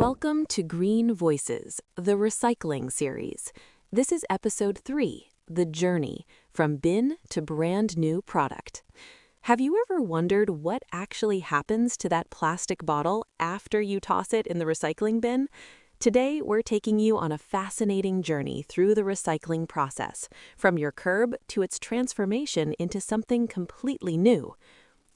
Welcome to Green Voices, the Recycling Series. This is Episode 3, The Journey, from Bin to Brand New Product. Have you ever wondered what actually happens to that plastic bottle after you toss it in the recycling bin? Today, we're taking you on a fascinating journey through the recycling process, from your curb to its transformation into something completely new.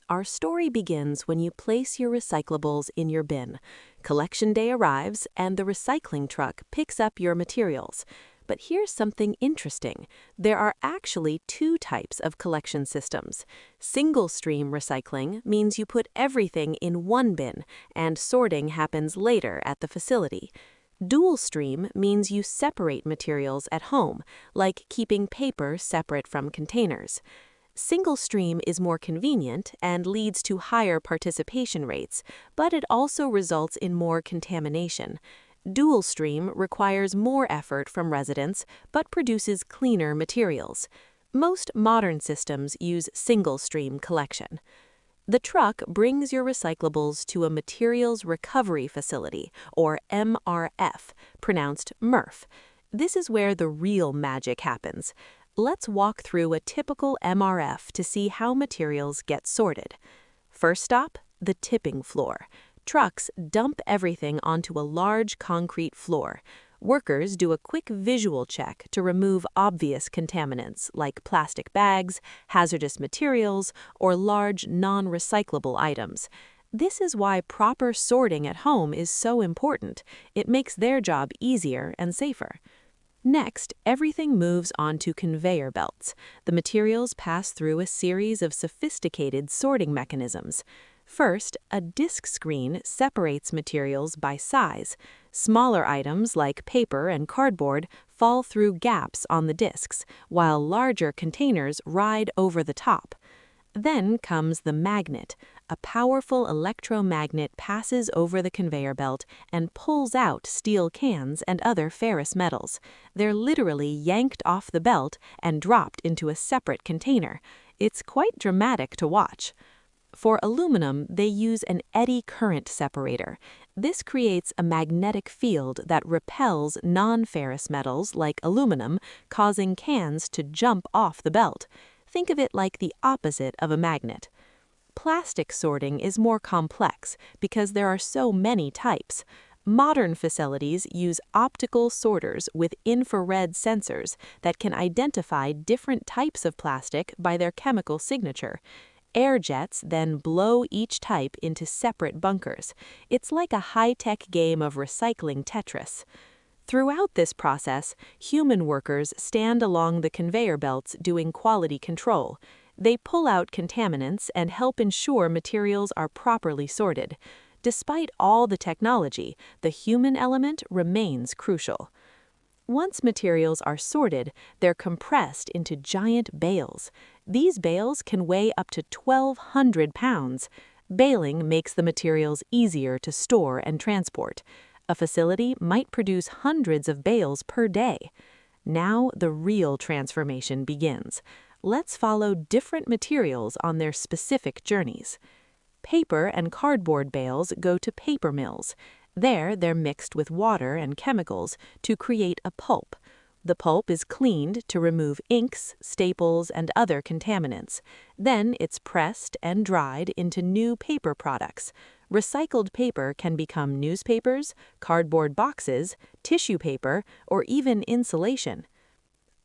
Our story begins when you place your recyclables in your bin. Collection day arrives, and the recycling truck picks up your materials. But here's something interesting. There are actually two types of collection systems. Single-stream recycling means you put everything in one bin, and sorting happens later at the facility. Dual-stream means you separate materials at home, like keeping paper separate from containers. Single-stream is more convenient and leads to higher participation rates, but it also results in more contamination. Dual-stream requires more effort from residents, but produces cleaner materials. Most modern systems use single-stream collection. The truck brings your recyclables to a materials recovery facility, or MRF, pronounced MRF. This is where the real magic happens. Let's walk through a typical MRF to see how materials get sorted. First stop, the tipping floor. Trucks dump everything onto a large concrete floor. Workers do a quick visual check to remove obvious contaminants like plastic bags, hazardous materials, or large non-recyclable items. This is why proper sorting at home is so important. It makes their job easier and safer. Next, everything moves onto conveyor belts. The materials pass through a series of sophisticated sorting mechanisms. First, a disc screen separates materials by size. Smaller items like paper and cardboard fall through gaps on the discs, while larger containers ride over the top. Then comes the magnet. A powerful electromagnet passes over the conveyor belt and pulls out steel cans and other ferrous metals. They're literally yanked off the belt and dropped into a separate container. It's quite dramatic to watch. For aluminum, they use an eddy current separator. This creates a magnetic field that repels non-ferrous metals like aluminum, causing cans to jump off the belt. Think of it like the opposite of a magnet. Plastic sorting is more complex because there are so many types. Modern facilities use optical sorters with infrared sensors that can identify different types of plastic by their chemical signature. Air jets then blow each type into separate bunkers. It's like a high-tech game of recycling Tetris. Throughout this process, human workers stand along the conveyor belts doing quality control. They pull out contaminants and help ensure materials are properly sorted. Despite all the technology, the human element remains crucial. Once materials are sorted, they're compressed into giant bales. These bales can weigh up to 1,200 pounds. Baling makes the materials easier to store and transport. A facility might produce hundreds of bales per day. Now the real transformation begins. Let's follow different materials on their specific journeys. Paper and cardboard bales go to paper mills. There, they're mixed with water and chemicals to create a pulp. The pulp is cleaned to remove inks, staples, and other contaminants. Then it's pressed and dried into new paper products. Recycled paper can become newspapers, cardboard boxes, tissue paper, or even insulation.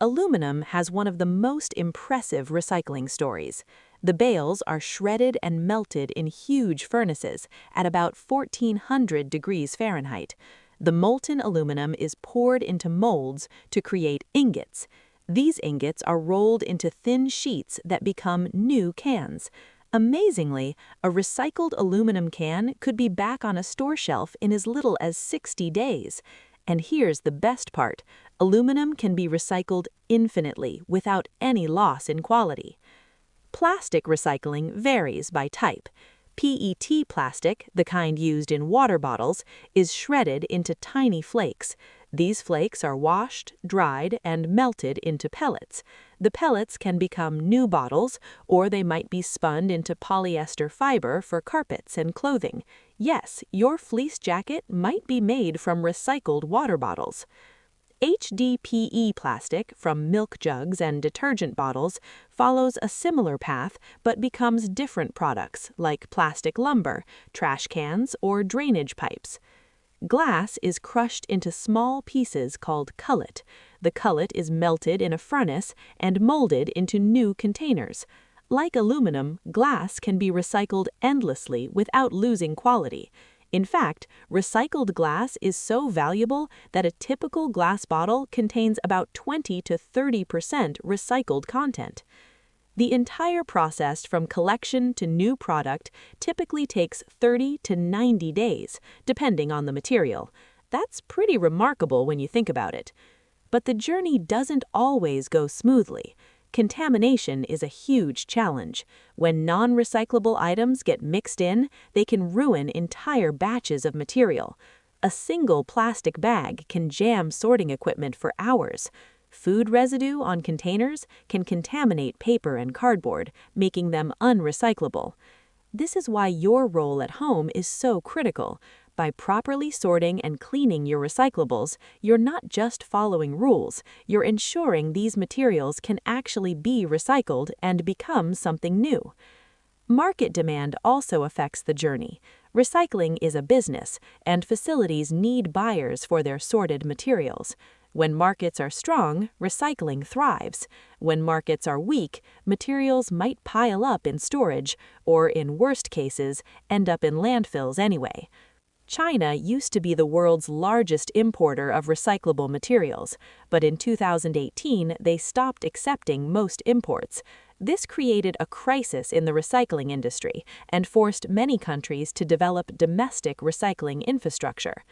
Aluminum has one of the most impressive recycling stories. The bales are shredded and melted in huge furnaces at about 1,400 degrees Fahrenheit. The molten aluminum is poured into molds to create ingots. These ingots are rolled into thin sheets that become new cans. Amazingly, a recycled aluminum can could be back on a store shelf in as little as 60 days. And here's the best part. Aluminum can be recycled infinitely without any loss in quality. Plastic recycling varies by type. PET plastic, the kind used in water bottles, is shredded into tiny flakes. These flakes are washed, dried, and melted into pellets. The pellets can become new bottles, or they might be spun into polyester fiber for carpets and clothing. Yes, your fleece jacket might be made from recycled water bottles. HDPE plastic from milk jugs and detergent bottles follows a similar path but becomes different products like plastic lumber, trash cans, or drainage pipes. Glass is crushed into small pieces called cullet. The cullet is melted in a furnace and molded into new containers. Like aluminum, glass can be recycled endlessly without losing quality. In fact, recycled glass is so valuable that a typical glass bottle contains about 20 to 30% recycled content. The entire process from collection to new product typically takes 30 to 90 days, depending on the material. That's pretty remarkable when you think about it. But the journey doesn't always go smoothly. Contamination is a huge challenge. When non-recyclable items get mixed in, they can ruin entire batches of material. A single plastic bag can jam sorting equipment for hours. Food residue on containers can contaminate paper and cardboard, making them unrecyclable. This is why your role at home is so critical. By properly sorting and cleaning your recyclables, you're not just following rules, you're ensuring these materials can actually be recycled and become something new. Market demand also affects the journey. Recycling is a business, and facilities need buyers for their sorted materials. When markets are strong, recycling thrives. When markets are weak, materials might pile up in storage, or in worst cases, end up in landfills anyway. China used to be the world's largest importer of recyclable materials, but in 2018 they stopped accepting most imports. This created a crisis in the recycling industry and forced many countries to develop domestic recycling infrastructure.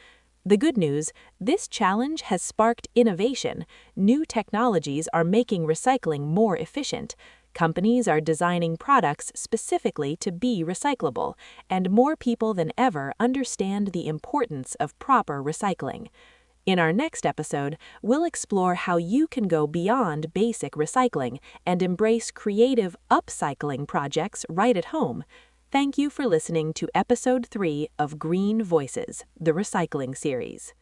The good news, this challenge has sparked innovation. New technologies are making recycling more efficient. Companies are designing products specifically to be recyclable, and more people than ever understand the importance of proper recycling. In our next episode, we'll explore how you can go beyond basic recycling and embrace creative upcycling projects right at home. Thank you for listening to Episode 3 of Green Voices, the Recycling Series.